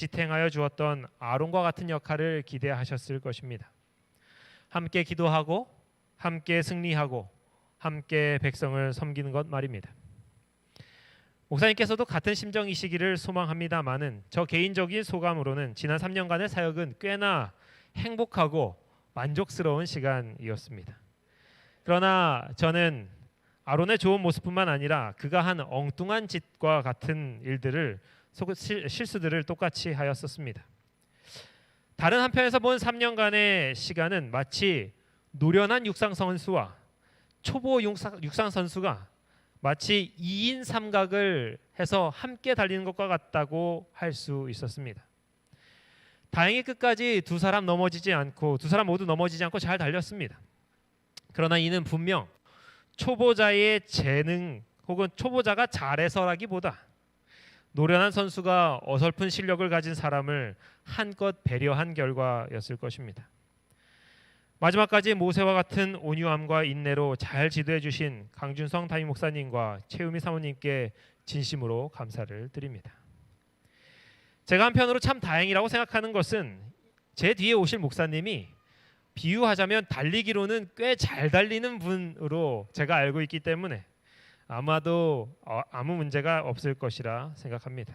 지탱하여 주었던 아론과 같은 역할을 기대하셨을 것입니다. 함께 기도하고 함께 승리하고 함께 백성을 섬기는 것 말입니다. 목사님께서도 같은 심정이시기를 소망합니다마는 저 개인적인 소감으로는 지난 3년간의 사역은 꽤나 행복하고 만족스러운 시간이었습니다. 그러나 저는 아론의 좋은 모습뿐만 아니라 그가 한 엉뚱한 짓과 같은 일들을 실수들을 똑같이 하였었습니다. 다른 한편에서 본 3년간의 시간은 마치 노련한 육상 선수와 초보 육상 선수가 마치 2인 삼각을 해서 함께 달리는 것과 같다고 할 수 있었습니다. 다행히 끝까지 두 사람 모두 넘어지지 않고 잘 달렸습니다. 그러나 이는 분명 초보자의 재능 혹은 초보자가 잘해서라기보다 노련한 선수가 어설픈 실력을 가진 사람을 한껏 배려한 결과였을 것입니다. 마지막까지 모세와 같은 온유함과 인내로 잘 지도해 주신 강준성 담임 목사님과 최우미 사모님께 진심으로 감사를 드립니다. 제가 한편으로 참 다행이라고 생각하는 것은 제 뒤에 오실 목사님이 비유하자면 달리기로는 꽤 잘 달리는 분으로 제가 알고 있기 때문에 아마도 아무 문제가 없을 것이라 생각합니다.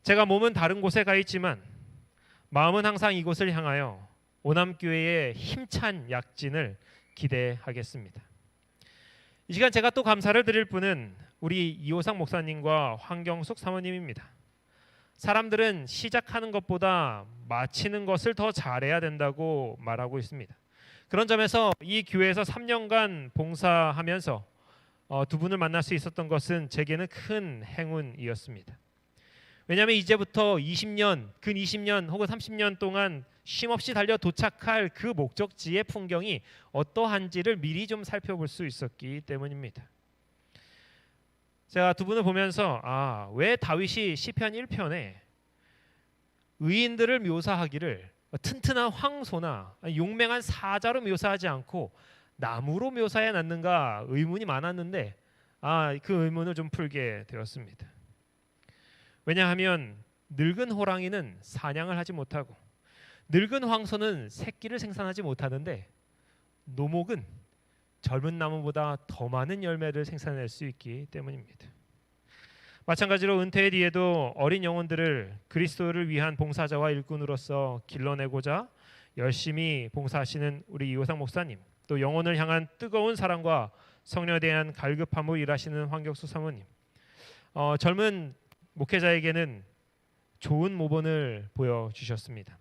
제가 몸은 다른 곳에 가 있지만 마음은 항상 이곳을 향하여 오남교회의 힘찬 약진을 기대하겠습니다. 이 시간 제가 또 감사를 드릴 분은 우리 이호상 목사님과 황경숙 사모님입니다. 사람들은 시작하는 것보다 마치는 것을 더 잘해야 된다고 말하고 있습니다. 그런 점에서 이 교회에서 3년간 봉사하면서 두 분을 만날 수 있었던 것은 제게는 큰 행운이었습니다. 왜냐하면 이제부터 20년, 근 20년 혹은 30년 동안 쉼없이 달려 도착할 그 목적지의 풍경이 어떠한지를 미리 좀 살펴볼 수 있었기 때문입니다. 제가 두 분을 보면서 왜 다윗이 시편 1편에 의인들을 묘사하기를 튼튼한 황소나 용맹한 사자로 묘사하지 않고 나무로 묘사해 놨는가 의문이 많았는데 그 의문을 좀 풀게 되었습니다. 왜냐하면 늙은 호랑이는 사냥을 하지 못하고 늙은 황소는 새끼를 생산하지 못하는데 노목은 젊은 나무보다 더 많은 열매를 생산할 수 있기 때문입니다. 마찬가지로 은퇴 뒤에도 어린 영혼들을 그리스도를 위한 봉사자와 일꾼으로서 길러내고자 열심히 봉사하시는 우리 이호상 목사님, 또 영혼을 향한 뜨거운 사랑과 성령에 대한 갈급함으로 일하시는 황경수 사모님, 젊은 목회자에게는 좋은 모본을 보여주셨습니다.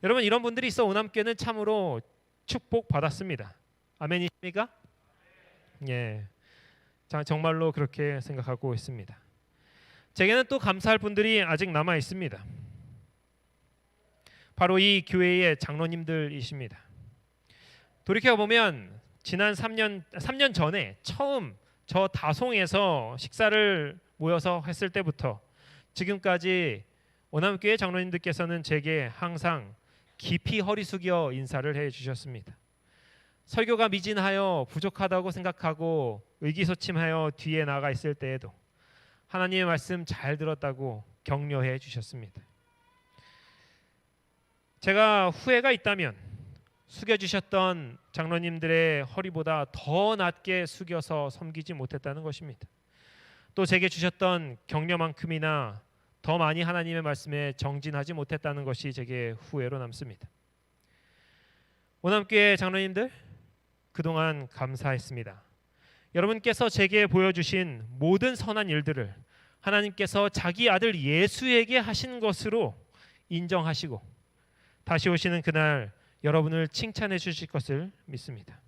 여러분, 이런 분들이 있어 오남교회는 참으로 축복받았습니다. 아멘이십니까? 예, 정말로 그렇게 생각하고 있습니다. 제게는 또 감사할 분들이 아직 남아 있습니다. 바로 이 교회의 장로님들이십니다. 돌이켜보면 지난 3년 전에 처음 저 다송에서 식사를 모여서 했을 때부터 지금까지 오남교회 장로님들께서는 제게 항상 깊이 허리 숙여 인사를 해주셨습니다. 설교가 미진하여 부족하다고 생각하고 의기소침하여 뒤에 나가 있을 때에도 하나님의 말씀 잘 들었다고 격려해 주셨습니다. 제가 후회가 있다면 숙여주셨던 장로님들의 허리보다 더 낮게 숙여서 섬기지 못했다는 것입니다. 또 제게 주셨던 격려만큼이나 더 많이 하나님의 말씀에 정진하지 못했다는 것이 제게 후회로 남습니다. 오남교회 장로님들, 그동안 감사했습니다. 여러분께서 제게 보여주신 모든 선한 일들을 하나님께서 자기 아들 예수에게 하신 것으로 인정하시고 다시 오시는 그날 여러분을 칭찬해 주실 것을 믿습니다.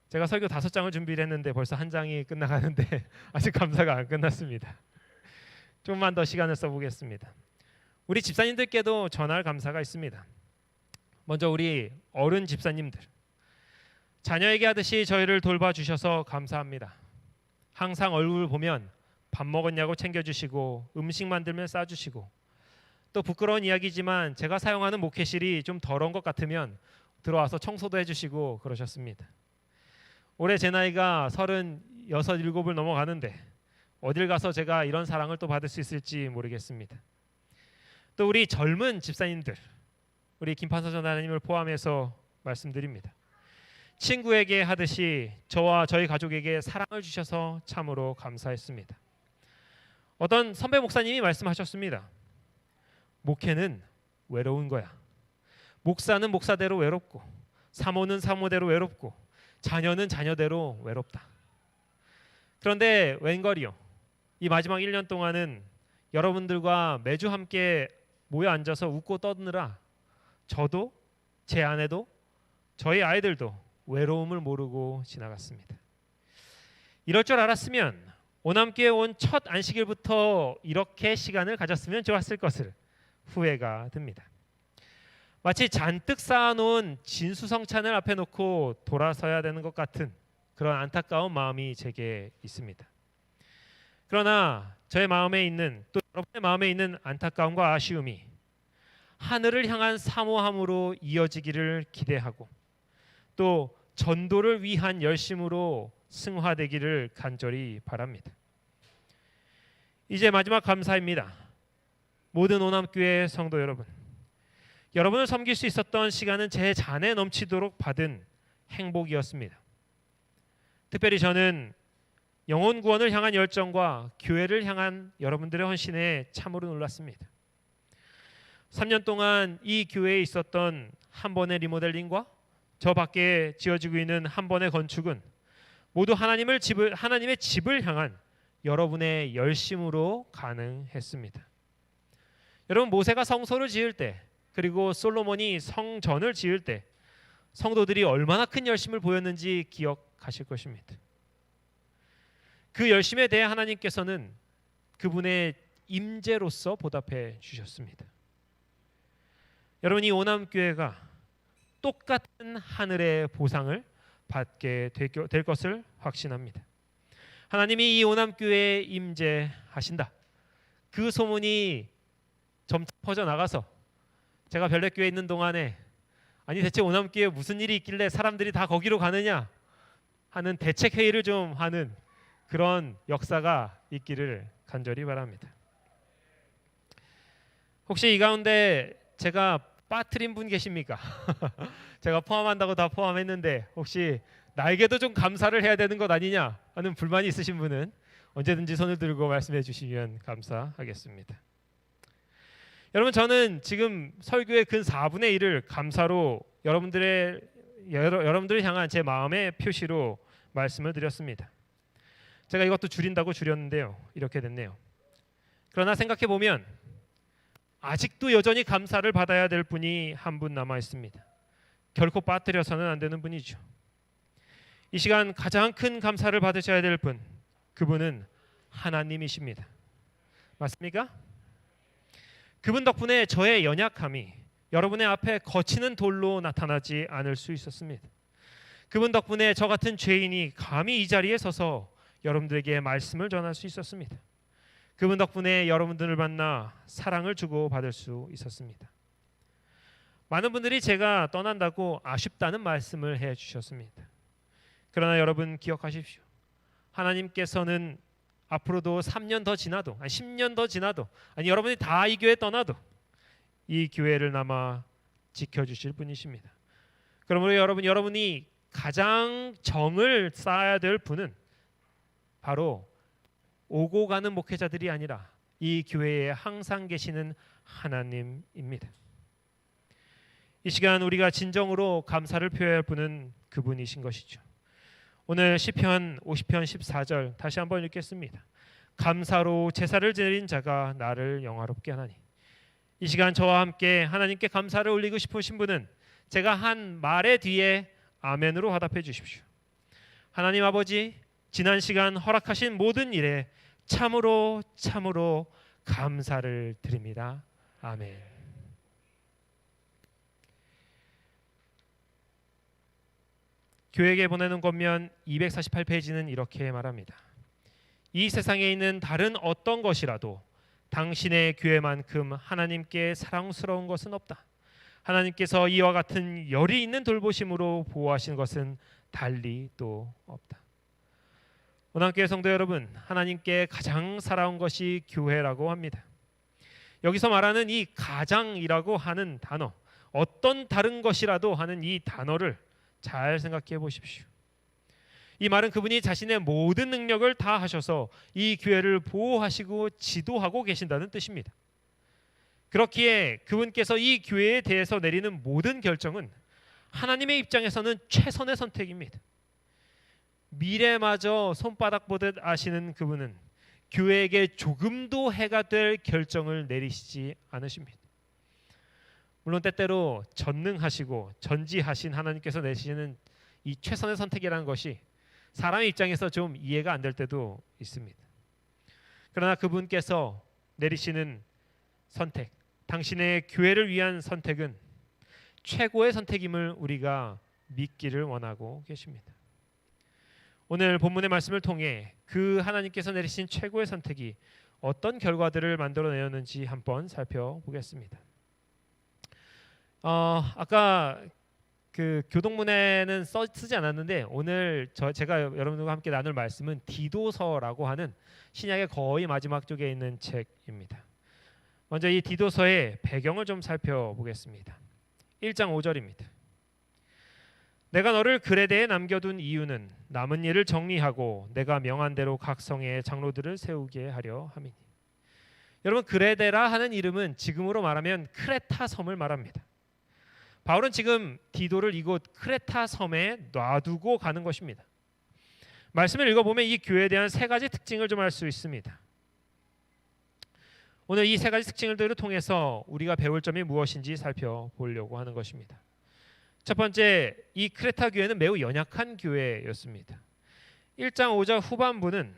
제가 설교 5장을 준비를 했는데 벌써 1장이 끝나가는데 아직 감사가 안 끝났습니다. 조금만 더 시간을 써보겠습니다. 우리 집사님들께도 전할 감사가 있습니다. 먼저 우리 어른 집사님들, 자녀에게 하듯이 저희를 돌봐주셔서 감사합니다. 항상 얼굴 보면 밥 먹었냐고 챙겨주시고 음식 만들면 싸주시고, 또 부끄러운 이야기지만 제가 사용하는 목회실이 좀 더러운 것 같으면 들어와서 청소도 해주시고 그러셨습니다. 올해 제 나이가 36, 7을 넘어가는데 어딜 가서 제가 이런 사랑을 또 받을 수 있을지 모르겠습니다. 또 우리 젊은 집사님들, 우리 김판서 전하님을 포함해서 말씀드립니다. 친구에게 하듯이 저와 저희 가족에게 사랑을 주셔서 참으로 감사했습니다. 어떤 선배 목사님이 말씀하셨습니다. 목회는 외로운 거야. 목사는 목사대로 외롭고, 사모는 사모대로 외롭고, 자녀는 자녀대로 외롭다. 그런데 웬걸이요, 이 마지막 1년 동안은 여러분들과 매주 함께 모여 앉아서 웃고 떠드느라 저도, 제 아내도, 저희 아이들도 외로움을 모르고 지나갔습니다. 이럴 줄 알았으면 오남교에 온 첫 안식일부터 이렇게 시간을 가졌으면 좋았을 것을 후회가 듭니다. 마치 잔뜩 쌓아놓은 진수성찬을 앞에 놓고 돌아서야 되는 것 같은 그런 안타까운 마음이 제게 있습니다. 그러나 저의 마음에 있는, 또 여러분의 마음에 있는 안타까움과 아쉬움이 하늘을 향한 사모함으로 이어지기를 기대하고, 또 전도를 위한 열심으로 승화되기를 간절히 바랍니다. 이제 마지막 감사입니다. 모든 오남교회 성도 여러분, 여러분을 섬길 수 있었던 시간은 제 잔에 넘치도록 받은 행복이었습니다. 특별히 저는 영혼 구원을 향한 열정과 교회를 향한 여러분들의 헌신에 참으로 놀랐습니다. 3년 동안 이 교회에 있었던 한 번의 리모델링과 저 밖에 지어지고 있는 한 번의 건축은 모두 하나님의 집을 향한 여러분의 열심으로 가능했습니다. 여러분, 모세가 성소를 지을 때, 그리고 솔로몬이 성전을 지을 때 성도들이 얼마나 큰 열심을 보였는지 기억하실 것입니다. 그 열심에 대해 하나님께서는 그분의 임재로서 보답해 주셨습니다. 여러분, 이 오남교회가 똑같은 하늘의 보상을 받게 될 것을 확신합니다. 하나님이 이 오남교회에 임재하신다, 그 소문이 점차 퍼져나가서 제가 별내교회에 있는 동안에 아니 대체 오남교회에 무슨 일이 있길래 사람들이 다 거기로 가느냐 하는 대책회의를 좀 하는 그런 역사가 있기를 간절히 바랍니다. 혹시 이 가운데 제가 빠뜨린 분 계십니까? 제가 포함한다고 다 포함했는데 혹시 나에게도 좀 감사를 해야 되는 것 아니냐 하는 불만이 있으신 분은 언제든지 손을 들고 말씀해 주시면 감사하겠습니다. 여러분, 저는 지금 설교의 근 4분의 1을 감사로 여러분들을 향한 제 마음의 표시로 말씀을 드렸습니다. 제가 이것도 줄인다고 줄였는데요, 이렇게 됐네요. 그러나 생각해 보면 아직도 여전히 감사를 받아야 될 분이 한 분 남아 있습니다. 결코 빠뜨려서는 안 되는 분이죠. 이 시간 가장 큰 감사를 받으셔야 될 분, 그분은 하나님이십니다. 맞습니까? 그분 덕분에 저의 연약함이 여러분의 앞에 거치는 돌로 나타나지 않을 수 있었습니다. 그분 덕분에 저 같은 죄인이 감히 이 자리에 서서 여러분들에게 말씀을 전할 수 있었습니다. 그분 덕분에 여러분들을 만나 사랑을 주고 받을 수 있었습니다. 많은 분들이 제가 떠난다고 아쉽다는 말씀을 해주셨습니다. 그러나 여러분 기억하십시오. 하나님께서는 앞으로도 3년 더 지나도, 10년 더 지나도, 여러분이 다 이 교회 떠나도 이 교회를 남아 지켜주실 분이십니다. 그러므로 여러분이 가장 정을 쌓아야 될 분은 바로 오고 가는 목회자들이 아니라 이 교회에 항상 계시는 하나님입니다. 이 시간 우리가 진정으로 감사를 표해할 분은 그분이신 것이죠. 오늘 시편 50편 14절 다시 한번 읽겠습니다. 감사로 제사를 드린 자가 나를 영화롭게 하나니. 이 시간 저와 함께 하나님께 감사를 올리고 싶으신 분은 제가 한 말의 뒤에 아멘으로 화답해 주십시오. 하나님 아버지, 지난 시간 허락하신 모든 일에 참으로 감사를 드립니다. 아멘. 교회에게 보내는 권면 248페이지는 이렇게 말합니다. 이 세상에 있는 다른 어떤 것이라도 당신의 교회만큼 하나님께 사랑스러운 것은 없다. 하나님께서 이와 같은 열이 있는 돌보심으로 보호하신 것은 달리 또 없다. 오남교회 성도 여러분, 하나님께 가장 사랑하는 것이 교회라고 합니다. 여기서 말하는 이 가장이라고 하는 단어, 어떤 다른 것이라도 하는 이 단어를 잘 생각해 보십시오. 이 말은 그분이 자신의 모든 능력을 다 하셔서 이 교회를 보호하시고 지도하고 계신다는 뜻입니다. 그렇기에 그분께서 이 교회에 대해서 내리는 모든 결정은 하나님의 입장에서는 최선의 선택입니다. 미래마저 손바닥 보듯 아시는 그분은 교회에게 조금도 해가 될 결정을 내리시지 않으십니다. 물론 때때로 전능하시고 전지하신 하나님께서 내시는 이 최선의 선택이라는 것이 사람의 입장에서 좀 이해가 안 될 때도 있습니다. 그러나 그분께서 내리시는 선택, 당신의 교회를 위한 선택은 최고의 선택임을 우리가 믿기를 원하고 계십니다. 오늘 본문의 말씀을 통해 그 하나님께서 내리신 최고의 선택이 어떤 결과들을 만들어내었는지 한번 살펴보겠습니다. 아까 그 교동문에는 쓰지 않았는데 오늘 제가 여러분들과 함께 나눌 말씀은 디도서라고 하는 신약의 거의 마지막 쪽에 있는 책입니다. 먼저 이 디도서의 배경을 좀 살펴보겠습니다. 1장 5절입니다. 내가 너를 그레데에 남겨둔 이유는 남은 일을 정리하고 내가 명한 대로 각 성의 장로들을 세우게 하려 함이니. 여러분, 그레데라 하는 이름은 지금으로 말하면 크레타 섬을 말합니다. 바울은 지금 디도를 이곳 크레타 섬에 놔두고 가는 것입니다. 말씀을 읽어보면 이 교회에 대한 세 가지 특징을 좀 알 수 있습니다. 오늘 이 세 가지 특징들을 통해서 우리가 배울 점이 무엇인지 살펴보려고 하는 것입니다. 첫 번째, 이 크레타 교회는 매우 연약한 교회였습니다. 1장 5절 후반부는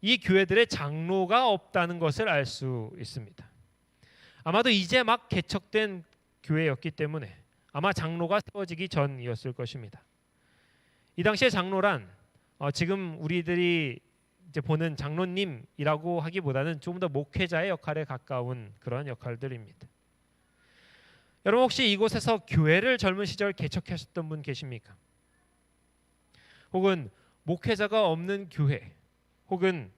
이 교회들의 장로가 없다는 것을 알 수 있습니다. 아마도 이제 막 개척된 교회였기 때문에 아마 장로가 세워지기 전이었을 것입니다. 이 당시의 장로란 지금 우리들이 이제 보는 장로님이라고 하기보다는 좀 더 목회자의 역할에 가까운 그런 역할들입니다. 여러분, 혹시 이곳에서 교회를 젊은 시절 개척하셨던 분 계십니까? 혹은 목회자가 없는 교회, 혹은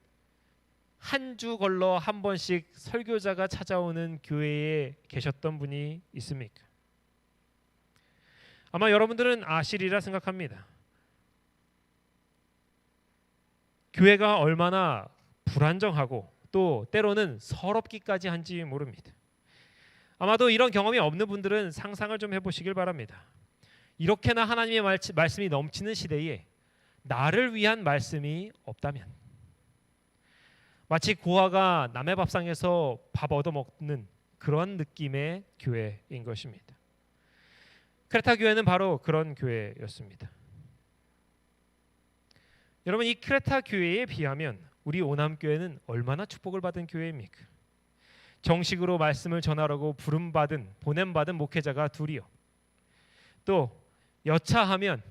한 주 걸러 한 번씩 설교자가 찾아오는 교회에 계셨던 분이 있습니까? 아마 여러분들은 아시리라 생각합니다. 교회가 얼마나 불안정하고 또 때로는 서럽기까지 한지 모릅니다. 아마도 이런 경험이 없는 분들은 상상을 좀 해보시길 바랍니다. 이렇게나 하나님의 말씀이 넘치는 시대에 나를 위한 말씀이 없다면, 마치 고아가 남의 밥상에서 밥 얻어먹는 그런 느낌의 교회인 것입니다. 크레타 교회는 바로 그런 교회였습니다. 여러분, 이 크레타 교회에 비하면 우리 오남교회는 얼마나 축복을 받은 교회입니까? 정식으로 말씀을 전하라고 부름받은, 보냄받은 목회자가 둘이요. 또 여차하면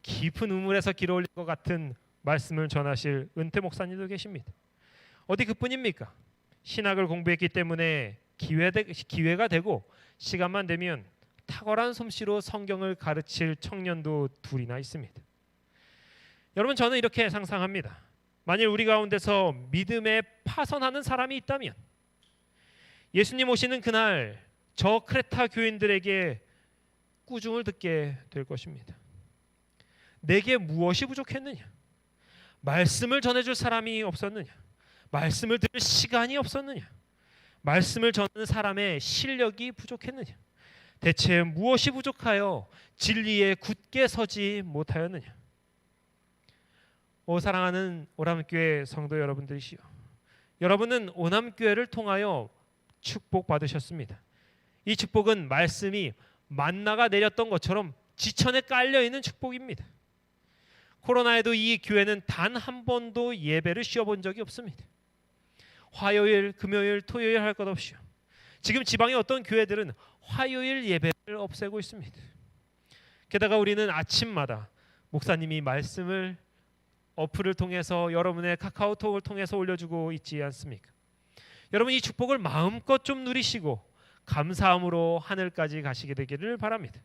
깊은 우물에서 길어올릴 것 같은 말씀을 전하실 은퇴 목사님도 계십니다. 어디 그뿐입니까? 신학을 공부했기 때문에 기회가 되고 시간만 되면 탁월한 솜씨로 성경을 가르칠 청년도 둘이나 있습니다. 여러분, 저는 이렇게 상상합니다. 만일 우리 가운데서 믿음에 파선하는 사람이 있다면 예수님 오시는 그날 저 크레타 교인들에게 꾸중을 듣게 될 것입니다. 내게 무엇이 부족했느냐? 말씀을 전해줄 사람이 없었느냐? 말씀을 들을 시간이 없었느냐? 말씀을 전하는 사람의 실력이 부족했느냐? 대체 무엇이 부족하여 진리에 굳게 서지 못하였느냐? 사랑하는 오남교회 성도 여러분들이시여, 여러분은 오남교회를 통하여 축복받으셨습니다. 이 축복은 말씀이 만나가 내렸던 것처럼 지천에 깔려있는 축복입니다. 코로나에도 이 교회는 단 한 번도 예배를 쉬어본 적이 없습니다. 화요일, 금요일, 토요일 할 것 없이요. 지금 지방의 어떤 교회들은 화요일 예배를 없애고 있습니다. 게다가 우리는 아침마다 목사님이 말씀을 어플을 통해서 여러분의 카카오톡을 통해서 올려주고 있지 않습니까? 여러분, 이 축복을 마음껏 좀 누리시고 감사함으로 하늘까지 가시게 되기를 바랍니다.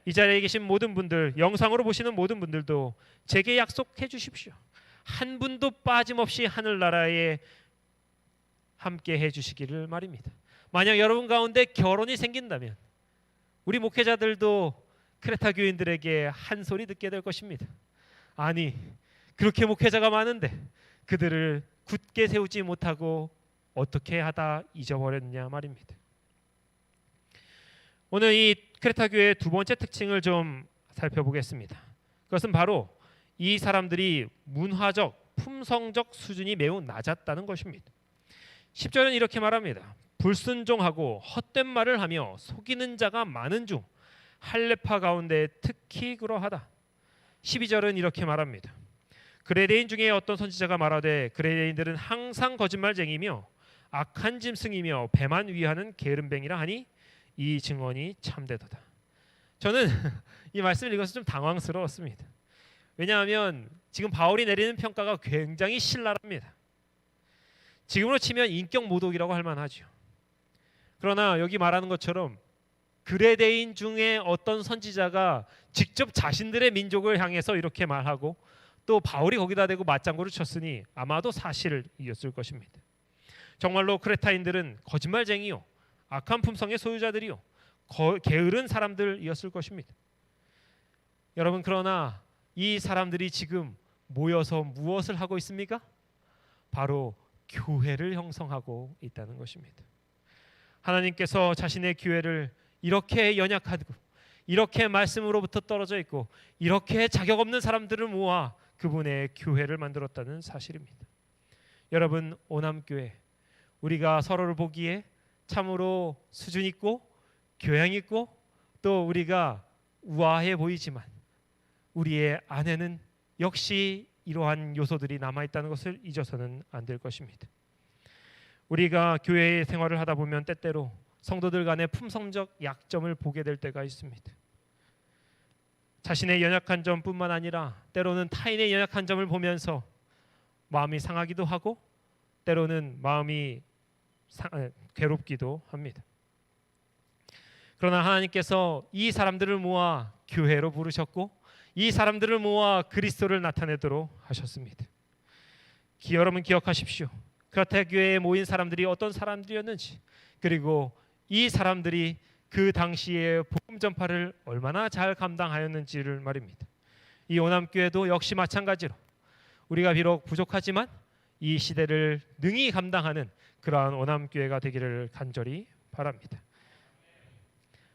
이 자리에 계신 모든 분들, 영상으로 보시는 모든 분들도 제게 약속해 주십시오. 한 분도 빠짐없이 하늘나라에 함께 해주시기를 말입니다. 만약 여러분 가운데 결혼이 생긴다면 우리 목회자들도 크레타 교인들에게 한 소리 듣게 될 것입니다. 아니, 그렇게 목회자가 많은데 그들을 굳게 세우지 못하고 어떻게 하다 잊어버렸냐 말입니다. 오늘 이 크레타 교회의 두 번째 특징을 좀 살펴보겠습니다. 그것은 바로 이 사람들이 문화적, 품성적 수준이 매우 낮았다는 것입니다. 10절은 이렇게 말합니다. 불순종하고 헛된 말을 하며 속이는 자가 많은 중 할례파 가운데 특히 그러하다. 12절은 이렇게 말합니다. 그레데인 중에 어떤 선지자가 말하되 그레데인들은 항상 거짓말쟁이며 악한 짐승이며 배만 위하는 게으름뱅이라 하니 이 증언이 참되도다. 저는 이 말씀을 읽어서 좀 당황스러웠습니다. 왜냐하면 지금 바울이 내리는 평가가 굉장히 신랄합니다. 지금으로 치면 인격 모독이라고 할 만하죠. 그러나 여기 말하는 것처럼 그레데인 중에 어떤 선지자가 직접 자신들의 민족을 향해서 이렇게 말하고 또 바울이 거기다 대고 맞장구를 쳤으니 아마도 사실이었을 것입니다. 정말로 크레타인들은 거짓말쟁이요, 악한 품성의 소유자들이요, 게으른 사람들이었을 것입니다. 여러분, 그러나 이 사람들이 지금 모여서 무엇을 하고 있습니까? 바로 교회를 형성하고 있다는 것입니다. 하나님께서 자신의 교회를 이렇게 연약하고 이렇게 말씀으로부터 떨어져 있고 이렇게 자격 없는 사람들을 모아 그분의 교회를 만들었다는 사실입니다. 여러분, 오남교회, 우리가 서로를 보기에 참으로 수준 있고 교양 있고 또 우리가 우아해 보이지만 우리의 안에는 역시 이러한 요소들이 남아있다는 것을 잊어서는 안 될 것입니다. 우리가 교회 생활을 하다 보면 때때로 성도들 간의 품성적 약점을 보게 될 때가 있습니다. 자신의 연약한 점뿐만 아니라 때로는 타인의 연약한 점을 보면서 마음이 상하기도 하고 때로는 마음이 괴롭기도 합니다. 그러나 하나님께서 이 사람들을 모아 교회로 부르셨고 이 사람들을 모아 그리스도를 나타내도록 하셨습니다. 여러분 기억하십시오. 크레타 교회에 모인 사람들이 어떤 사람들이었는지, 그리고 이 사람들이 그 당시에 복음 전파를 얼마나 잘 감당하였는지를 말입니다. 이 오남교회도 역시 마찬가지로 우리가 비록 부족하지만 이 시대를 능히 감당하는 그러한 오남교회가 되기를 간절히 바랍니다.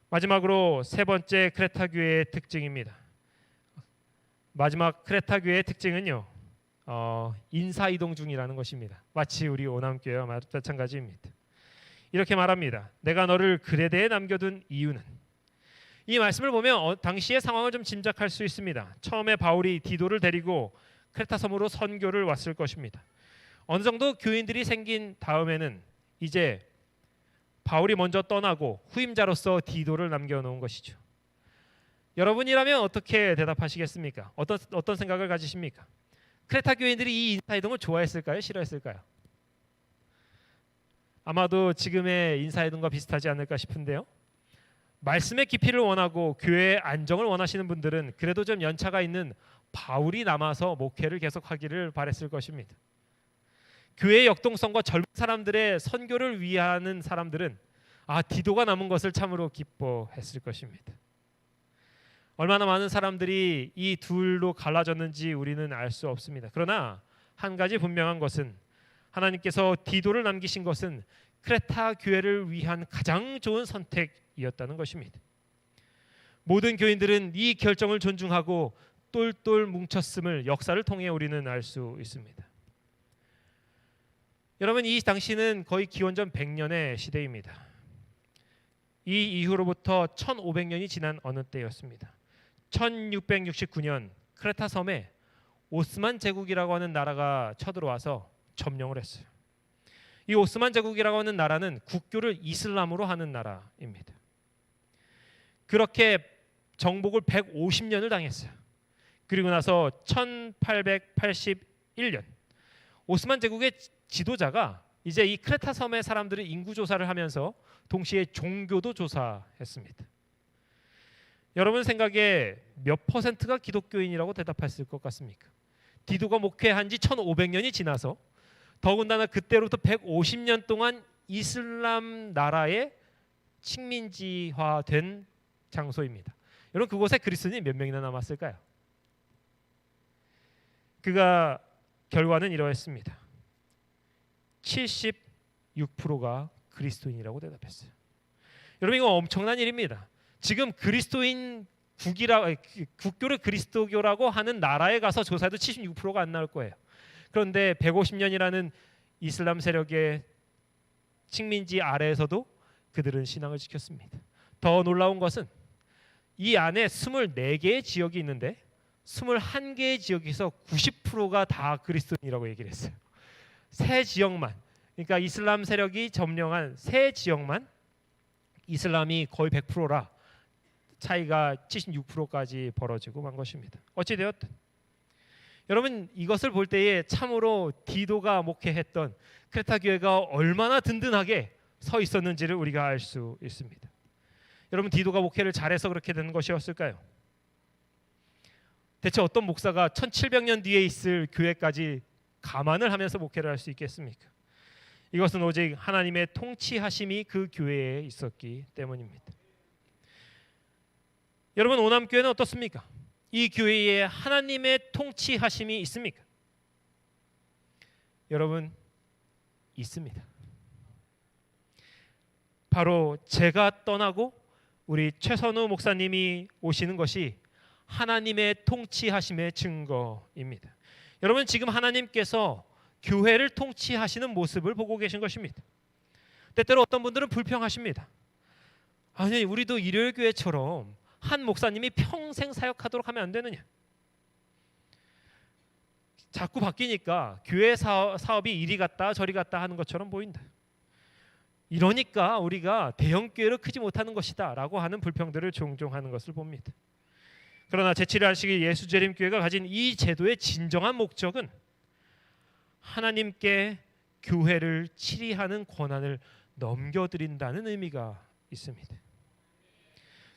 마지막으로 세 번째 크레타 교회의 특징입니다. 마지막 크레타 교회의 특징은요, 인사이동 중이라는 것입니다. 마치 우리 오남교회와 마찬가지입니다. 이렇게 말합니다. 내가 너를 그레데에 남겨둔 이유는, 이 말씀을 보면 당시의 상황을 좀 짐작할 수 있습니다. 처음에 바울이 디도를 데리고 크레타 섬으로 선교를 왔을 것입니다. 어느 정도 교인들이 생긴 다음에는 이제 바울이 먼저 떠나고 후임자로서 디도를 남겨놓은 것이죠. 여러분이라면 어떻게 대답하시겠습니까? 어떤 생각을 가지십니까? 크레타 교인들이 이 인사이동을 좋아했을까요? 싫어했을까요? 아마도 지금의 인사이동과 비슷하지 않을까 싶은데요. 말씀의 깊이를 원하고 교회의 안정을 원하시는 분들은 그래도 좀 연차가 있는 바울이 남아서 목회를 계속하기를 바랬을 것입니다. 교회의 역동성과 젊은 사람들의 선교를 위하는 사람들은 디도가 남은 것을 참으로 기뻐했을 것입니다. 얼마나 많은 사람들이 이 둘로 갈라졌는지 우리는 알 수 없습니다. 그러나 한 가지 분명한 것은 하나님께서 디도를 남기신 것은 크레타 교회를 위한 가장 좋은 선택이었다는 것입니다. 모든 교인들은 이 결정을 존중하고 똘똘 뭉쳤음을 역사를 통해 우리는 알 수 있습니다. 여러분, 이 당시는 거의 기원전 100년의 시대입니다. 이 이후로부터 1500년이 지난 어느 때였습니다. 1669년 크레타 섬에 오스만 제국이라고 하는 나라가 쳐들어와서 점령을 했어요. 이 오스만 제국이라고 하는 나라는 국교를 이슬람으로 하는 나라입니다. 그렇게 정복을 150년을 당했어요. 그리고 나서 1881년 오스만 제국의 지도자가 이제 이 크레타 섬의 사람들의 인구 조사를 하면서 동시에 종교도 조사했습니다. 여러분 생각에 몇 퍼센트가 기독교인이라고 대답했을 것 같습니까? 디도가 목회한 지 1500년이 지나서 더군다나 그때로부터 150년 동안 이슬람 나라의 식민지화된 장소입니다. 여러분, 그곳에 그리스도인이 몇 명이나 남았을까요? 그가 결과는 이러했습니다. 76%가 그리스도인이라고 대답했어요. 여러분, 이거 엄청난 일입니다. 지금 그리스도인 국교를 그리스도교라고 하는 나라에 가서 조사해도 76%가 안 나올 거예요. 그런데 150년이라는 이슬람 세력의 식민지 아래에서도 그들은 신앙을 지켰습니다. 더 놀라운 것은 이 안에 24개의 지역이 있는데 21개의 지역에서 90%가 다 그리스도인이라고 얘기를 했어요. 세 지역만, 그러니까 이슬람 세력이 점령한 세 지역만 이슬람이 거의 100%라 차이가 76%까지 벌어지고 만 것입니다. 어찌되었든 여러분, 이것을 볼 때에 참으로 디도가 목회했던 크레타 교회가 얼마나 든든하게 서 있었는지를 우리가 알 수 있습니다. 여러분, 디도가 목회를 잘해서 그렇게 된 것이었을까요? 대체 어떤 목사가 1700년 뒤에 있을 교회까지 감안을 하면서 목회를 할 수 있겠습니까? 이것은 오직 하나님의 통치하심이 그 교회에 있었기 때문입니다. 여러분, 오남교회는 어떻습니까? 이 교회에 하나님의 통치하심이 있습니까? 여러분, 있습니다. 바로 제가 떠나고 우리 최선우 목사님이 오시는 것이 하나님의 통치하심의 증거입니다. 여러분, 지금 하나님께서 교회를 통치하시는 모습을 보고 계신 것입니다. 때때로 어떤 분들은 불평하십니다. 아니, 우리도 일요일 교회처럼 한 목사님이 평생 사역하도록 하면 안 되느냐? 자꾸 바뀌니까 교회 사업이 이리 갔다 저리 갔다 하는 것처럼 보인다. 이러니까 우리가 대형 교회로 크지 못하는 것이다 라고 하는 불평들을 종종 하는 것을 봅니다. 그러나 제7회 안식일 예수재림교회가 가진 이 제도의 진정한 목적은 하나님께 교회를 치리하는 권한을 넘겨드린다는 의미가 있습니다.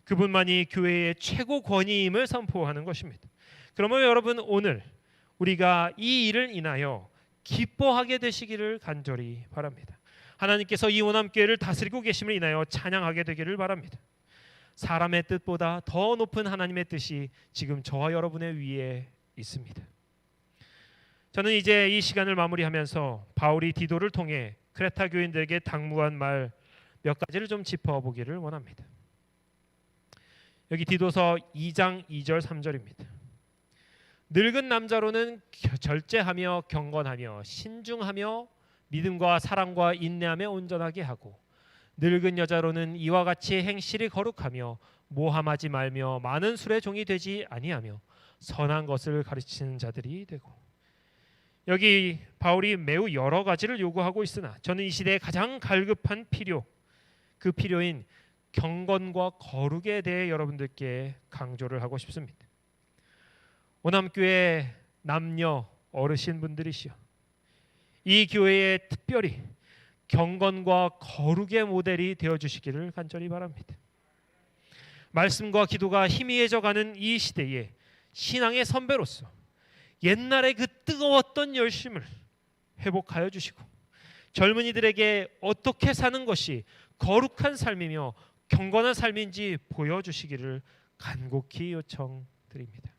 그분만이 교회의 최고 권위임을 선포하는 것입니다. 그러면 여러분, 오늘 우리가 이 일을 인하여 기뻐하게 되시기를 간절히 바랍니다. 하나님께서 이 오남교회를 다스리고 계심을 인하여 찬양하게 되기를 바랍니다. 사람의 뜻보다 더 높은 하나님의 뜻이 지금 저와 여러분의 위에 있습니다. 저는 이제 이 시간을 마무리하면서 바울이 디도를 통해 크레타 교인들에게 당부한 말 몇 가지를 좀 짚어보기를 원합니다. 여기 디도서 2장 2절 3절입니다. 늙은 남자로는 절제하며 경건하며 신중하며 믿음과 사랑과 인내하며 온전하게 하고 늙은 여자로는 이와 같이 행실이 거룩하며 모함하지 말며 많은 술의 종이 되지 아니하며 선한 것을 가르치는 자들이 되고. 여기 바울이 매우 여러 가지를 요구하고 있으나 저는 이 시대에 가장 갈급한 필요, 그 필요인 경건과 거룩에 대해 여러분들께 강조를 하고 싶습니다. 오남교회 남녀 어르신분들이시여, 이 교회에 특별히 경건과 거룩의 모델이 되어주시기를 간절히 바랍니다. 말씀과 기도가 희미해져가는 이 시대에 신앙의 선배로서 옛날의 그 뜨거웠던 열심을 회복하여 주시고 젊은이들에게 어떻게 사는 것이 거룩한 삶이며 경건한 삶인지 보여주시기를 간곡히 요청드립니다.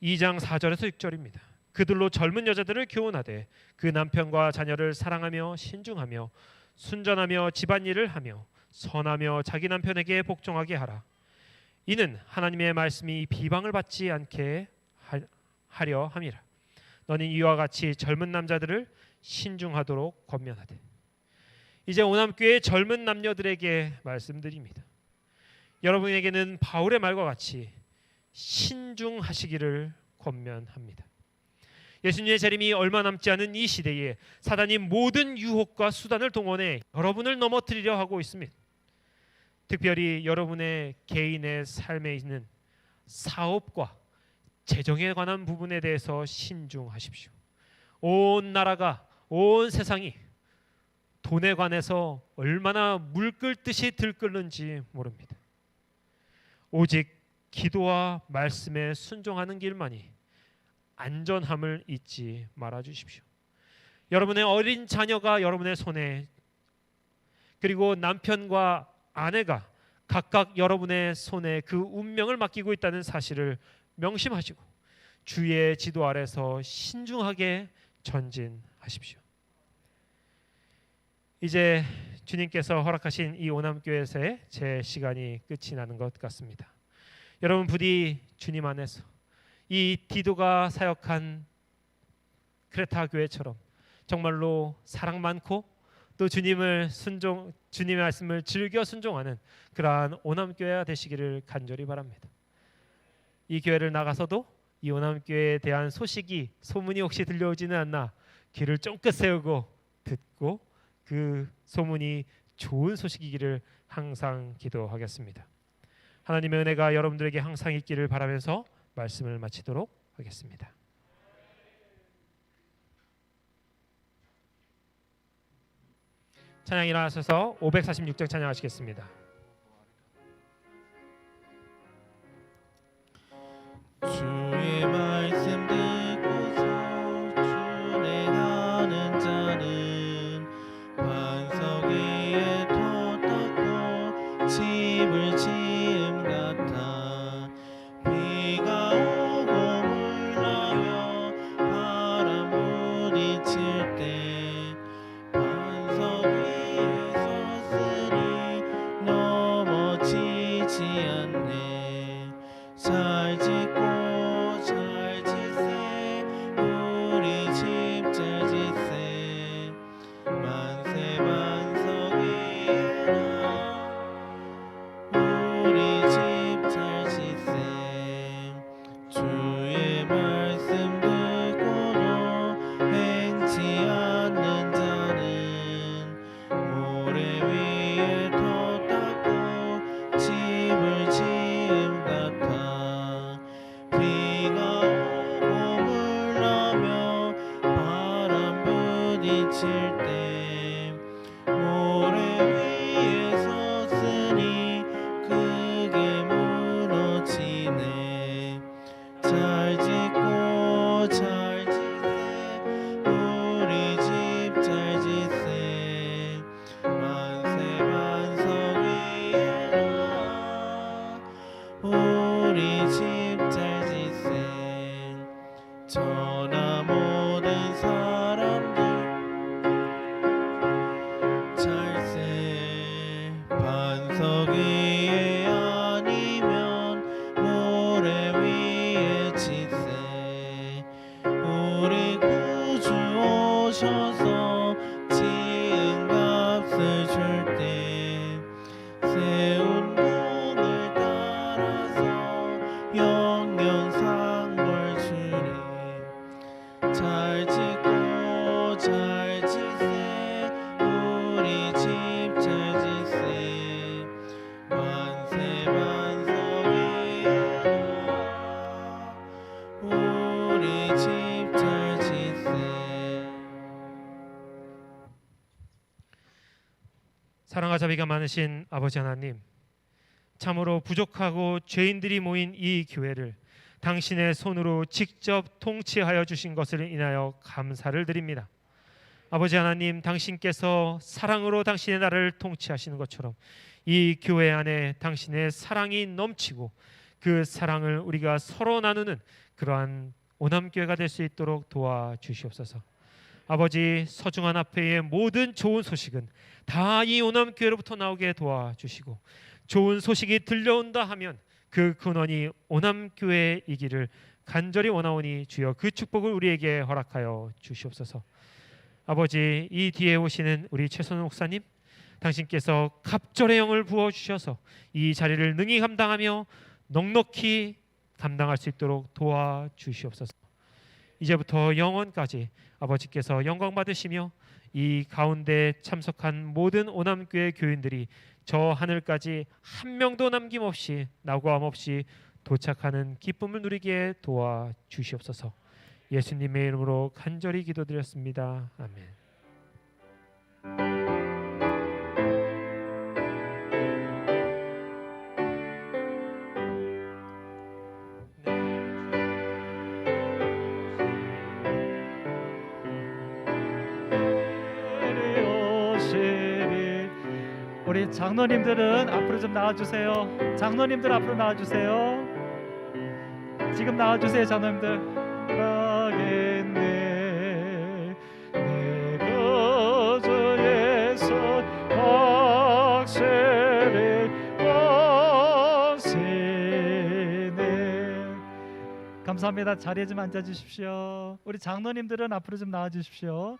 2장 4절에서 6절입니다. 그들로 젊은 여자들을 교훈하되 그 남편과 자녀를 사랑하며 신중하며 순전하며 집안일을 하며 선하며 자기 남편에게 복종하게 하라. 이는 하나님의 말씀이 비방을 받지 않게 하려 함이라. 너는 이와 같이 젊은 남자들을 신중하도록 권면하되. 이제 오남교회 젊은 남녀들에게 말씀드립니다. 여러분에게는 바울의 말과 같이 신중하시기를 권면합니다. 예수님의 재림이 얼마 남지 않은 이 시대에 사단이 모든 유혹과 수단을 동원해 여러분을 넘어뜨리려 하고 있습니다. 특별히 여러분의 개인의 삶에 있는 사업과 재정에 관한 부분에 대해서 신중하십시오. 온 나라가, 온 세상이 돈에 관해서 얼마나 물 끓듯이 들끓는지 모릅니다. 오직 기도와 말씀에 순종하는 길만이 안전함을 잊지 말아 주십시오. 여러분의 어린 자녀가 여러분의 손에, 그리고 남편과 아내가 각각 여러분의 손에 그 운명을 맡기고 있다는 사실을 명심하시고 주의 지도 아래서 신중하게 전진하십시오. 이제 주님께서 허락하신 이 오남교회에서의 제 시간이 끝이 나는 것 같습니다. 여러분 부디 주님 안에서 이 디도가 사역한 크레타 교회처럼 정말로 사랑 많고 또 주님의 말씀을 즐겨 순종하는 그러한 오남교회가 되시기를 간절히 바랍니다. 이 교회를 나가서도 이 오남교회에 대한 소문이 혹시 들려오지는 않나 귀를 쫑긋 세우고 듣고 그 소문이 좋은 소식이기를 항상 기도하겠습니다. 하나님의 은혜가 여러분들에게 항상 있기를 바라면서 말씀을 마치도록 하겠습니다. 찬양 일어나셔서 546장 찬양하시겠습니다. 주의 말씀 듣고서 준행하는 자는 반석 위에 터 닦고 집을 지음 같아. 비가 오고 물나며 바람 부딪힐 때 반석 위에 섰으니 넘어지지 않네. 잘 짓고 잘 지세 우리 집 잘 지세. 만세 반석 위에라 우리 집 잘 지세. 주의 말씀 듣고도 행치 않는 자는 모래 위에 터 닦고 집을 지음 같아. 비가 오고 물나며 바람 부딪힐 때 모래 위에 섰으니 크게 무너지네. 잘 짓고 잘 지세 우리 집 잘 지세. 만세 반석 위에라 우리 집 잘 지세. 전하 모든 사람들 잘세. 반석 위에 아니면 모래 위에 지세. 우리 구주 오셔서 지은 값을 줄 때 세운 공을 따라서 영영 상벌 주리. 잘 짓고 잘 지세 우리 집 잘 지세. 만세 반석 위에라 우리 집 잘 지세. 사랑과 자비가 많으신 아버지 하나님, 참으로 부족하고 죄인들이 모인 이 교회를 당신의 손으로 직접 통치하여 주신 것을 인하여 감사를 드립니다. 아버지 하나님, 당신께서 사랑으로 당신의 나라를 통치하시는 것처럼 이 교회 안에 당신의 사랑이 넘치고 그 사랑을 우리가 서로 나누는 그러한 오남교회가 될 수 있도록 도와주시옵소서. 아버지, 서중한 앞에의 모든 좋은 소식은 다 이 오남교회로부터 나오게 도와주시고, 좋은 소식이 들려온다 하면 그 근원이 오남교회이기를 간절히 원하오니 주여 그 축복을 우리에게 허락하여 주시옵소서. 아버지, 이 뒤에 오시는 우리 최선우 목사님, 당신께서 갑절의 영을 부어주셔서 이 자리를 능히 감당하며 넉넉히 감당할 수 있도록 도와주시옵소서. 이제부터 영원까지 아버지께서 영광 받으시며 이 가운데 참석한 모든 오남교회 교인들이 저 하늘까지 한 명도 남김없이 낙오함 없이 도착하는 기쁨을 누리게 도와주시옵소서. 예수님의 이름으로 간절히 기도드렸습니다. 아멘. 우리 장로님들은 앞으로 좀 나와주세요. 장로님들 앞으로 나와주세요. 지금 나와주세요, 장로님들. 하겠네 내가 저의 손 박세를 원세네. 감사합니다. 자리에 좀 앉아주십시오. 우리 장로님들은 앞으로 좀 나와주십시오.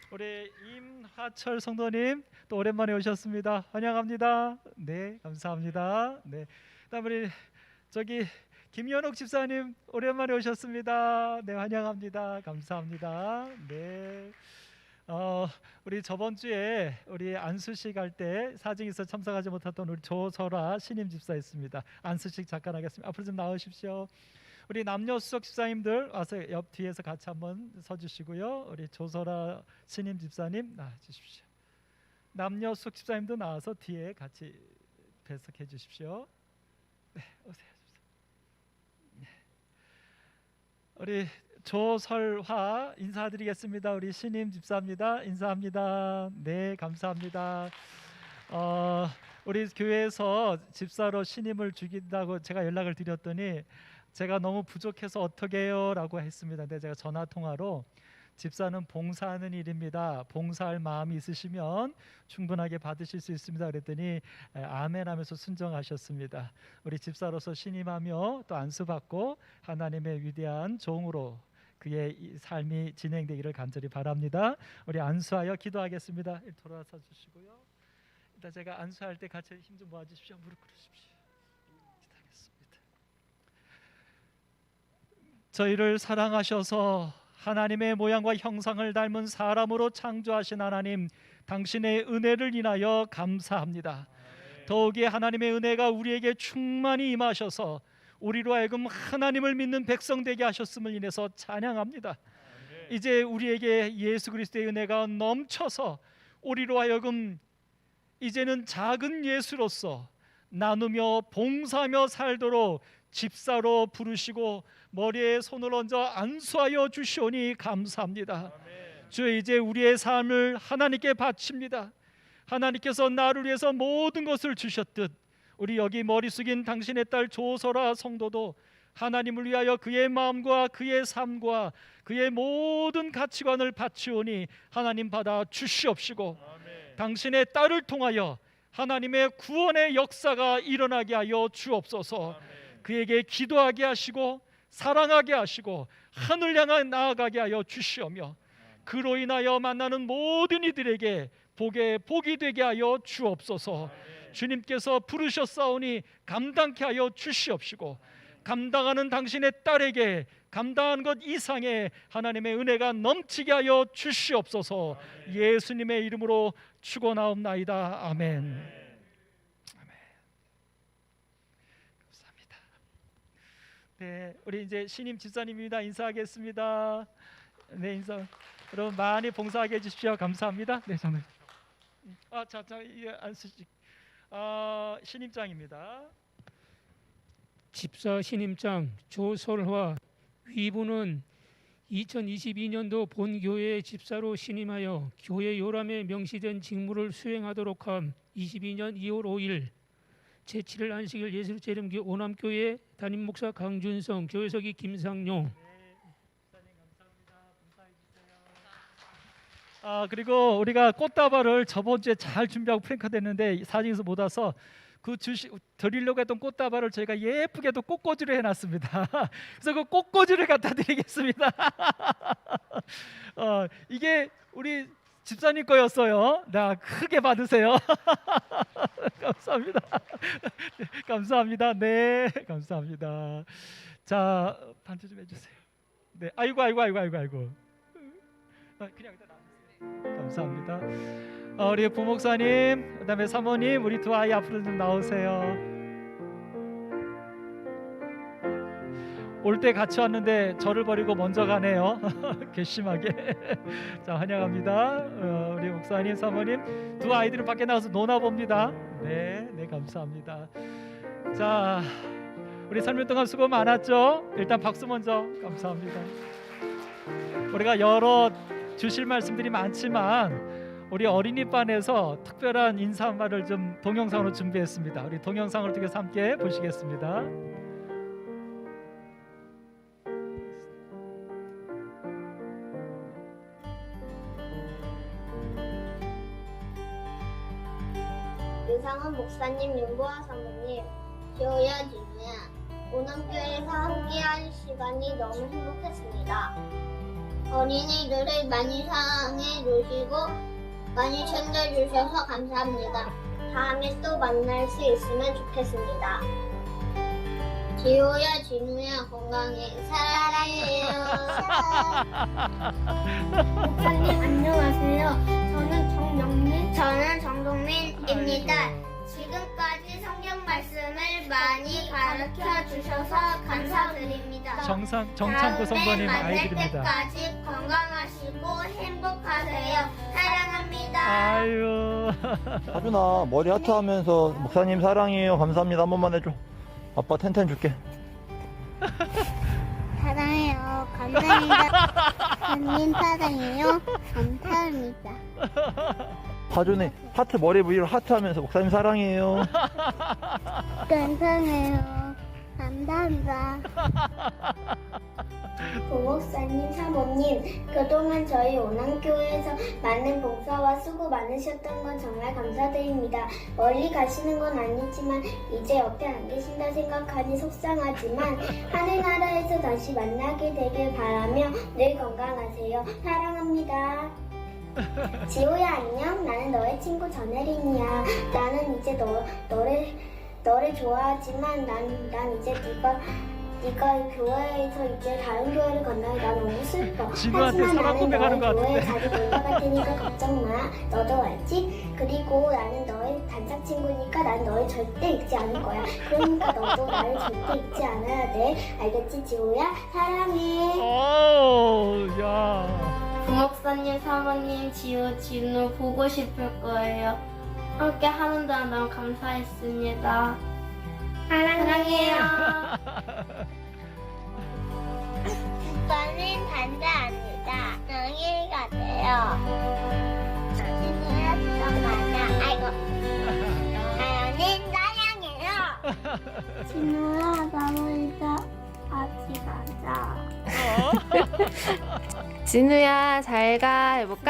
우리 임하철 성도님 또 오랜만에 오셨습니다. 환영합니다. 네, 감사합니다. 네, 그다음 우리 저기 김연옥 집사님 오랜만에 오셨습니다. 네, 환영합니다. 감사합니다. 네. 우리 저번 주에 우리 안수식 할 때 사직에서 참석하지 못했던 우리 조설아 신임 집사였습니다. 안수식 잠깐 하겠습니다. 앞으로 좀 나오십시오. 우리 남녀 수석 집사님들 와서 옆 뒤에서 같이 한번 서주시고요. 우리 조설아 신임 집사님 나와주십시오. 남녀 수석 집사님도 나와서 뒤에 같이 배석해 주십시오. 네, 오세요. 네. 우리 조설화 인사드리겠습니다. 우리 신임 집사입니다. 인사합니다. 네, 감사합니다. 우리 교회에서 집사로 신임을 주긴다고 제가 연락을 드렸더니 제가 너무 부족해서 어떻게 해요? 라고 했습니다. 근데 제가 전화통화로 집사는 봉사하는 일입니다. 봉사할 마음이 있으시면 충분하게 받으실 수 있습니다. 그랬더니 아멘 하면서 순정하셨습니다. 우리 집사로서 신임하며 또 안수받고 하나님의 위대한 종으로 그의 삶이 진행되기를 간절히 바랍니다. 우리 안수하여 기도하겠습니다. 돌아서 주시고요. 일단 제가 안수할 때 같이 힘 좀 모아주십시오. 무릎 꿇으십시오. 기도하겠습니다. 저희를 사랑하셔서 하나님의 모양과 형상을 닮은 사람으로 창조하신 하나님, 당신의 은혜를 인하여 감사합니다. 더욱이 하나님의 은혜가 우리에게 충만히 임하셔서 우리로 하여금 하나님을 믿는 백성 되게 하셨음을 인해서 찬양합니다. 이제 우리에게 예수 그리스도의 은혜가 넘쳐서 우리로 하여금 이제는 작은 예수로서 나누며 봉사하며 살도록 집사로 부르시고 머리에 손을 얹어 안수하여 주시오니 감사합니다. 주여, 이제 우리의 삶을 하나님께 바칩니다. 하나님께서 나를 위해서 모든 것을 주셨듯 우리 여기 머리 숙인 당신의 딸 조설아 성도도 하나님을 위하여 그의 마음과 그의 삶과 그의 모든 가치관을 바치오니 하나님 받아 주시옵시고 당신의 딸을 통하여 하나님의 구원의 역사가 일어나게 하여 주옵소서. 그에게 기도하게 하시고 사랑하게 하시고 하늘 향해 나아가게 하여 주시오며 그로 인하여 만나는 모든 이들에게 복이 되게 하여 주옵소서. 주님께서 부르셨사오니 감당케 하여 주시옵시고 감당하는 당신의 딸에게 감당한 것 이상의 하나님의 은혜가 넘치게 하여 주시옵소서. 예수님의 이름으로 축원하옵나이다. 아멘. 네, 우리 이제 신임 집사님입니다. 인사하겠습니다. 네, 인사. 여러분 많이 봉사하게 해주십시오. 감사합니다. 네, 저는 이 안수식 신임장입니다. 집사 신임장 조설화 위부는 2022년도 본교회 집사로 신임하여 교회 요람에 명시된 직무를 수행하도록 함. 22년 2월 5일 제7일 안식일 예수재림교 오남교회 담임 목사 강준성, 교회석이 김상용. 그리고 우리가 꽃다발을 저번 주에 잘 준비하고 프랭크됐는데 사진에서 못 와서 그 드리려고 했던 꽃다발을 저희가 예쁘게도 꽃꽂이를 해놨습니다. 그래서 그 꽃꽂이를 갖다 드리겠습니다. 이게 우리 집사님 거였어요. 나 크게 받으세요. 감사합니다. 감사합니다. 네, 감사합니다. 자, 반주 좀 해주세요. 네, 아이고. 그냥 일단 나오세요. 감사합니다. 우리 부목사님, 그다음에 사모님, 우리 두 아이 앞으로 좀 나오세요. 올 때 같이 왔는데 저를 버리고 먼저 가네요. 괘씸하게. 자, 환영합니다. 우리 목사님, 사모님, 두 아이들은 밖에 나가서 노나 봅니다. 네, 감사합니다. 자, 우리 3년 동안 수고 많았죠? 일단 박수 먼저. 감사합니다. 우리가 여러 주실 말씀들이 많지만 우리 어린이반에서 특별한 인사말을 좀 동영상으로 준비했습니다. 우리 동영상을 통해서 함께 보시겠습니다. 유상원 목사님, 윤보아 사모님, 지호야, 진우야, 오남교회에서 함께한 시간이 너무 행복했습니다. 어린이들을 많이 사랑해 주시고 많이 챙겨주셔서 감사합니다. 다음에 또 만날 수 있으면 좋겠습니다. 지호야, 진우야, 건강해. 사랑해요. 목사님 안녕하세요. 저는 정동민입니다. 지금까지 성경 말씀을 많이 가르쳐 주셔서 감사드립니다. 정창구 성도님 다음에 만날 아이들입니다. 때까지 건강하시고 행복하세요. 사랑합니다. 아유. 하준아 머리 하트 하면서 목사님 사랑해요 감사합니다 한 번만 해줘. 아빠 텐텐 줄게. 사랑해요. 감사합니다. 언니 사랑해요. 감사합니다. 하준이 하트 머리 위로 하트 하면서 목사님 사랑해요. 감사해요. 감사합니다. 부목사님, 사모님, 그동안 저희 오남교회에서 많은 봉사와 수고 많으셨던 건 정말 감사드립니다. 멀리 가시는 건 아니지만 이제 옆에 안 계신다 생각하니 속상하지만 하늘나라에서 다시 만나게 되길 바라며 늘 건강하세요. 사랑합니다. 지호야 안녕. 나는 너의 친구 전혜린이야. 나는 이제 너를 좋아하지만 난 이제 네가 교회에서 이제 다른 교회를 건너니 나 너무 슬퍼. 진우한테 하지만 사랑 나는 고백하는 것 너의 교회에 같은데. 자주 놀러 갈 테니까 걱정 마. 너도 알지? 그리고 나는 너의 단짝 친구니까 난 너를 절대 잊지 않을 거야. 그러니까 너도 나를 절대 잊지 않아야 돼. 알겠지 지호야? 사랑해. 오, 야. 부목사님, 사모님, 지호, 진우 보고 싶을 거예요. 함께 하는 동안 너무 감사했습니다. 사랑해요. 저는 반자입니다. 영일이가 돼요. 당신이랑 더 많아. 아이고. 나연이 사랑해요. 진우야, 나도 이제 같이 가자. 진우야 잘 가 해볼까?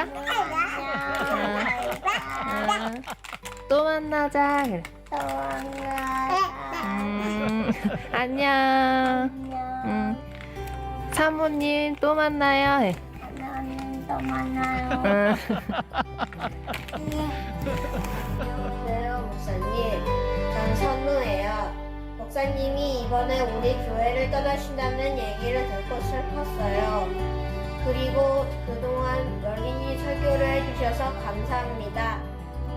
또 만나자 그래. 또 만나자. 안녕. 안녕. 사모님 또 만나요 해. 하나님 또 만나요. 안녕하세요, 목사님. 전 선우예요. 목사님이 이번에 우리 교회를 떠나신다는 얘기를 듣고 슬펐어요. 그리고 그동안 어린이 설교를 해주셔서 감사합니다.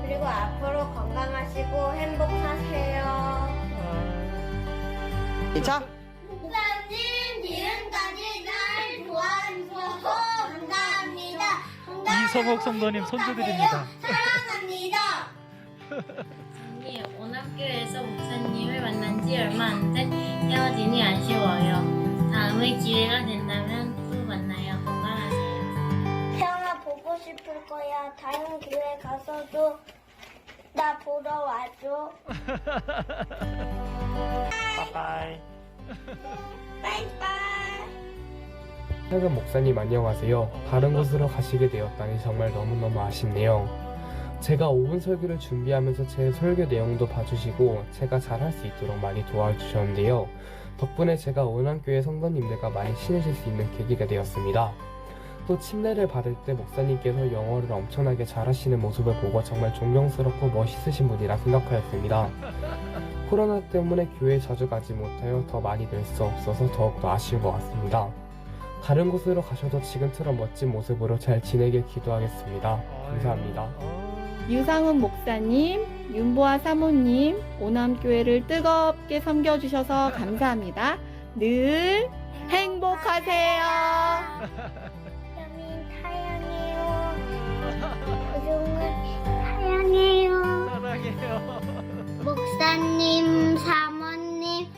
그리고 앞으로 건강하시고 행복하세요. 자, 목사님, 지금까지 날 도와주셔서 감사합니다. 이성옥 성도님 손주들입니다. 사랑합니다. 오남교회에서 목사님을 만난 지 얼마 안 돼 헤어지니 아쉬워요. 다음에 기회가 된다면 또 만나요. 건강하세요. 태영아 보고 싶을 거야. 다른 교회 가서도 나 보러 와줘. 빠빠이. 바이바이. 최근 목사님 안녕하세요. 다른 곳으로 가시게 되었다니 정말 너무너무 아쉽네요. 제가 5분 설교를 준비하면서 제 설교 내용도 봐주시고 제가 잘할 수 있도록 많이 도와주셨는데요. 덕분에 제가 오남교회 성도님들과 많이 친해질 수 있는 계기가 되었습니다. 또 침례를 받을 때 목사님께서 영어를 엄청나게 잘하시는 모습을 보고 정말 존경스럽고 멋있으신 분이라 생각하였습니다. 코로나 때문에 교회에 자주 가지 못하여 더 많이 뵐 수 없어서 더욱더 아쉬운 것 같습니다. 다른 곳으로 가셔도 지금처럼 멋진 모습으로 잘 지내길 기도하겠습니다. 감사합니다. 유상훈 목사님, 윤보아 사모님, 오남교회를 뜨겁게 섬겨주셔서 감사합니다. 늘 행복하세요. 여민 사랑해요. 그동안 사랑해요. 사랑해요. 목사님, 사모님,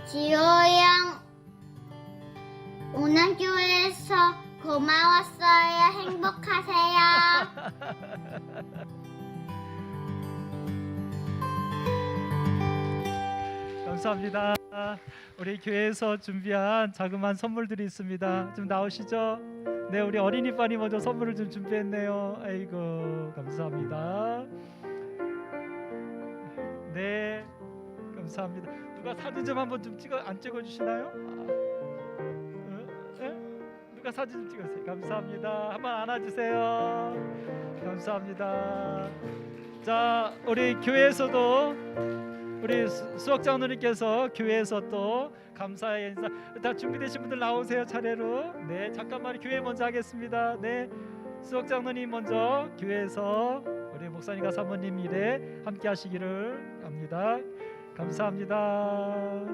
지호양 오남교회에서 고마웠어요. 행복하세요. 감사합니다. 우리 교회에서 준비한 자그마한 선물들이 있습니다. 좀 나오시죠? 네, 우리 어린이반이 먼저 선물을 좀 준비했네요. 아이고, 감사합니다. 네, 감사합니다. 누가 사진 좀 한번 좀 안 찍어 주시나요? 누가 사진 좀 찍으세요. 감사합니다. 한번 안아주세요. 감사합니다. 자, 우리 교회에서도 우리 수석 장로님께서 교회에서 또 감사의 인사 다 준비되신 분들 나오세요 차례로. 네, 잠깐만 교회 먼저 하겠습니다. 네, 수석 장로님 먼저 교회에서 우리 목사님과 사모님 일에 함께 하시기를 합니다. 감사합니다.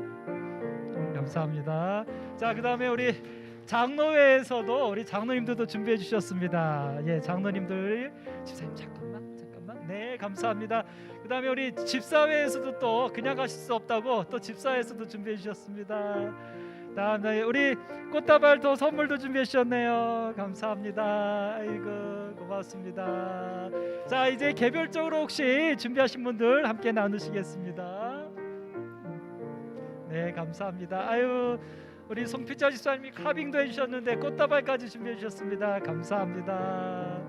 감사합니다. 자, 그다음에 우리 장로회에서도 우리 장로님들도 준비해 주셨습니다. 예, 장로님들 집사님 잠깐만. 네, 감사합니다. 그다음에 우리 집사회에서도 또 그냥 가실 수 없다고 또 집사회에서도 준비해 주셨습니다. 다음에 우리 꽃다발 또 선물도 준비해 주셨네요. 감사합니다. 아이고, 고맙습니다. 자, 이제 개별적으로 혹시 준비하신 분들 함께 나누시겠습니다. 네, 감사합니다. 아유, 우리 송피자 집사님이 카빙도 해주셨는데 꽃다발까지 준비해 주셨습니다. 감사합니다.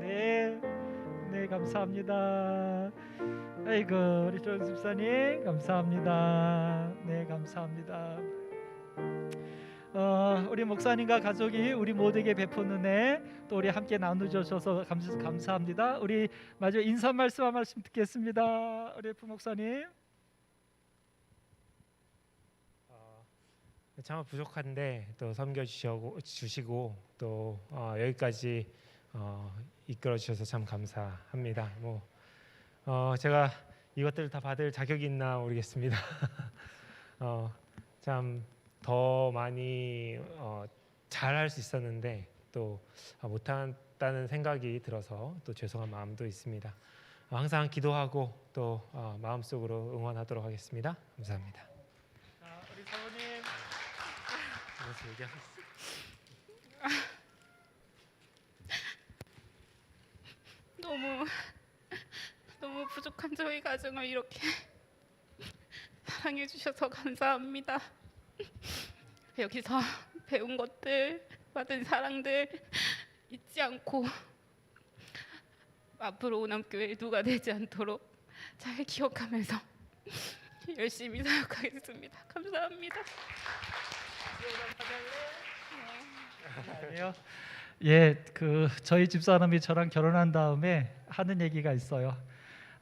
네, 감사합니다. 아이고, 우리 조은 집사님 감사합니다. 네, 감사합니다. 우리 목사님과 가족이 우리 모두에게 베푼 은혜 또 우리 함께 나누셔서 감사합니다. 우리 마지막 인사 말씀 한 말씀 듣겠습니다. 우리 부목사님. 참 부족한데 또 섬겨주시고 또 여기까지 이끌어 주셔서 참 감사합니다. 제가 이것들을 다 받을 자격이 있나 모르겠습니다. 참 더 많이 잘할 수 있었는데 또 못한다는 생각이 들어서 또 죄송한 마음도 있습니다. 항상 기도하고 또 마음속으로 응원하도록 하겠습니다. 감사합니다. 자, 우리 사모님. 너무 부족한 저희 가정을 이렇게 사랑해 주셔서 감사합니다. 여기서 배운 것들, 받은 사랑들 잊지 않고 앞으로 오남교회 누가 되지 않도록 잘 기억하면서 열심히 사역하겠습니다. 감사합니다. 아니요. 예, 저희 집사람이 저랑 결혼한 다음에 하는 얘기가 있어요.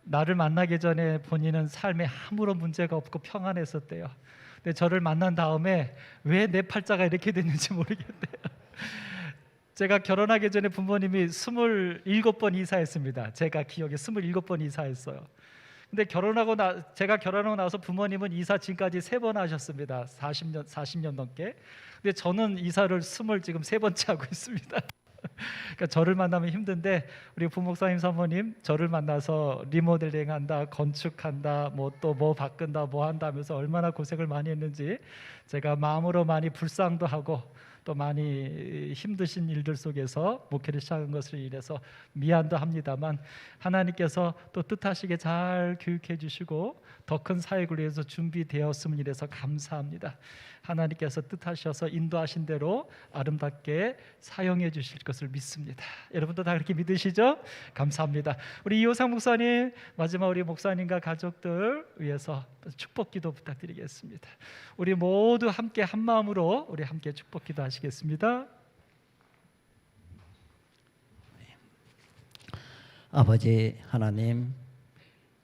나를 만나기 전에 본인은 삶에 아무런 문제가 없고 평안했었대요. 근데 저를 만난 다음에 왜 내 팔자가 이렇게 됐는지 모르겠대요. 제가 결혼하기 전에 부모님이 27번 이사했습니다. 제가 기억에 27번 이사했어요. 근데 제가 결혼하고 나서 부모님은 이사 지금까지 3번 하셨습니다. 40년 넘게. 근데 저는 이사를 지금 3번째 하고 있습니다. 그러니까 저를 만나면 힘든데 우리 부목사님 사모님 저를 만나서 리모델링한다, 건축한다, 뭐 바꾼다, 뭐 한다면서 얼마나 고생을 많이 했는지 제가 마음으로 많이 불쌍도 하고 또 많이 힘드신 일들 속에서 목회를 시작한 것을 인해서 미안도 합니다만 하나님께서 또 뜻하시게 잘 교육해 주시고 더 큰 사역을 위해서 준비되었음을 인해서 감사합니다. 하나님께서 뜻하셔서 인도하신 대로 아름답게 사용해 주실 것을 믿습니다. 여러분도 다 그렇게 믿으시죠? 감사합니다. 우리 이호상 목사님, 마지막 우리 목사님과 가족들 위해서 축복기도 부탁드리겠습니다. 우리 모두 함께 한 마음으로 우리 함께 축복기도 하시겠습니다. 아버지 하나님,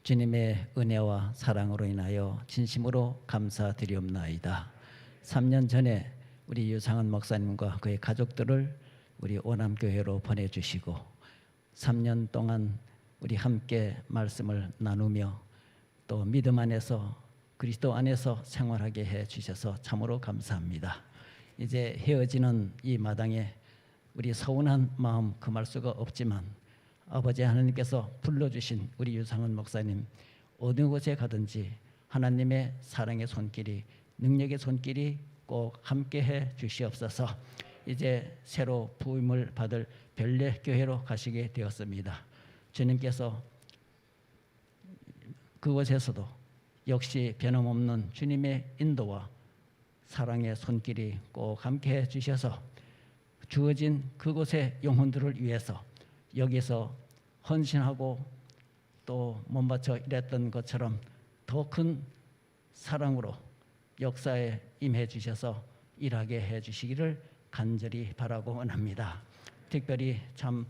주님의 은혜와 사랑으로 인하여 진심으로 감사드리옵나이다. 3년 전에 우리 유상은 목사님과 그의 가족들을 우리 오남교회로 보내주시고 3년 동안 우리 함께 말씀을 나누며 또 믿음 안에서 그리스도 안에서 생활하게 해주셔서 참으로 감사합니다. 이제 헤어지는 이 마당에 우리 서운한 마음 금할 수가 없지만 아버지 하나님께서 불러주신 우리 유상은 목사님 어느 곳에 가든지 하나님의 사랑의 손길이 능력의 손길이 꼭 함께해 주시옵소서. 이제 새로 부임을 받을 별내 교회로 가시게 되었습니다. 주님께서 그곳에서도 역시 변함없는 주님의 인도와 사랑의 손길이 꼭 함께해 주셔서 주어진 그곳의 영혼들을 위해서 여기서 헌신하고 또 몸바쳐 일했던 것처럼 더 큰 사랑으로 역사에 임해 주셔서 일하게 해 주시기를 간절히 바라고 원합니다. 특별히 참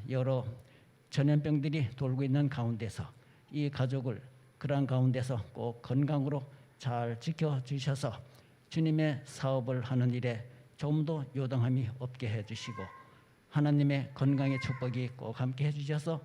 여러 전염병들이 돌고 있는 가운데서 이 가족을 그러한 가운데서 꼭 건강으로 잘 지켜주셔서 주님의 사업을 하는 일에 좀 더 요동함이 없게 해주시고 하나님의 건강의 축복이 꼭 함께 해주셔서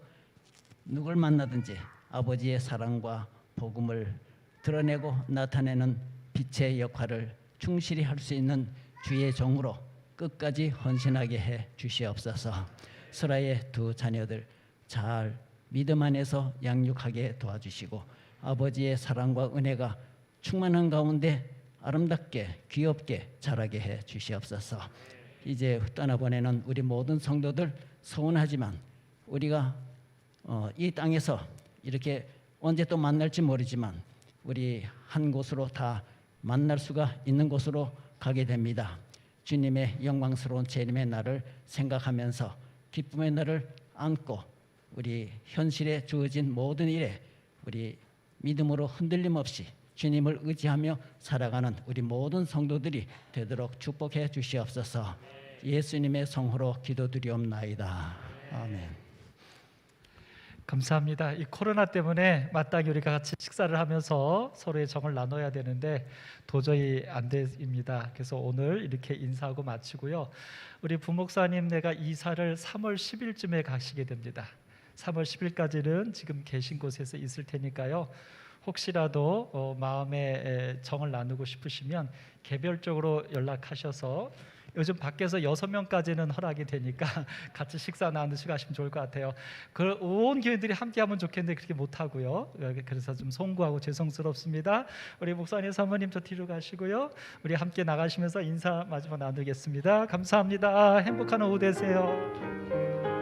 누굴 만나든지 아버지의 사랑과 복음을 드러내고 나타내는 빛의 역할을 충실히 할 수 있는 주의 종으로 끝까지 헌신하게 해 주시옵소서. 설아의 두 자녀들 잘 믿음 안에서 양육하게 도와주시고 아버지의 사랑과 은혜가 충만한 가운데 아름답게 귀엽게 자라게 해 주시옵소서. 이제 떠나보내는 우리 모든 성도들 서운하지만 우리가 이 땅에서 이렇게 언제 또 만날지 모르지만 우리 한 곳으로 다 만날 수가 있는 곳으로 가게 됩니다. 주님의 영광스러운 재림의 날을 생각하면서 기쁨의 날을 안고 우리 현실에 주어진 모든 일에 우리 믿음으로 흔들림 없이 주님을 의지하며 살아가는 우리 모든 성도들이 되도록 축복해 주시옵소서. 예수님의 성호로 기도드리옵나이다. 아멘. 감사합니다. 이 코로나 때문에 마땅히 우리가 같이 식사를 하면서 서로의 정을 나눠야 되는데 도저히 안 됩니다. 그래서 오늘 이렇게 인사하고 마치고요. 우리 부목사님 내가 이사를 3월 10일쯤에 가시게 됩니다. 3월 10일까지는 지금 계신 곳에서 있을 테니까요. 혹시라도 마음의 정을 나누고 싶으시면 개별적으로 연락하셔서 요즘 밖에서 6명까지는 허락이 되니까 같이 식사 나누시고 하시면 좋을 것 같아요. 온 교인들이 함께 하면 좋겠는데 그렇게 못하고요. 그래서 좀 송구하고 죄송스럽습니다. 우리 목사님 사모님 저 뒤로 가시고요. 우리 함께 나가시면서 인사 마지막 나누겠습니다. 감사합니다. 행복한 오후 되세요.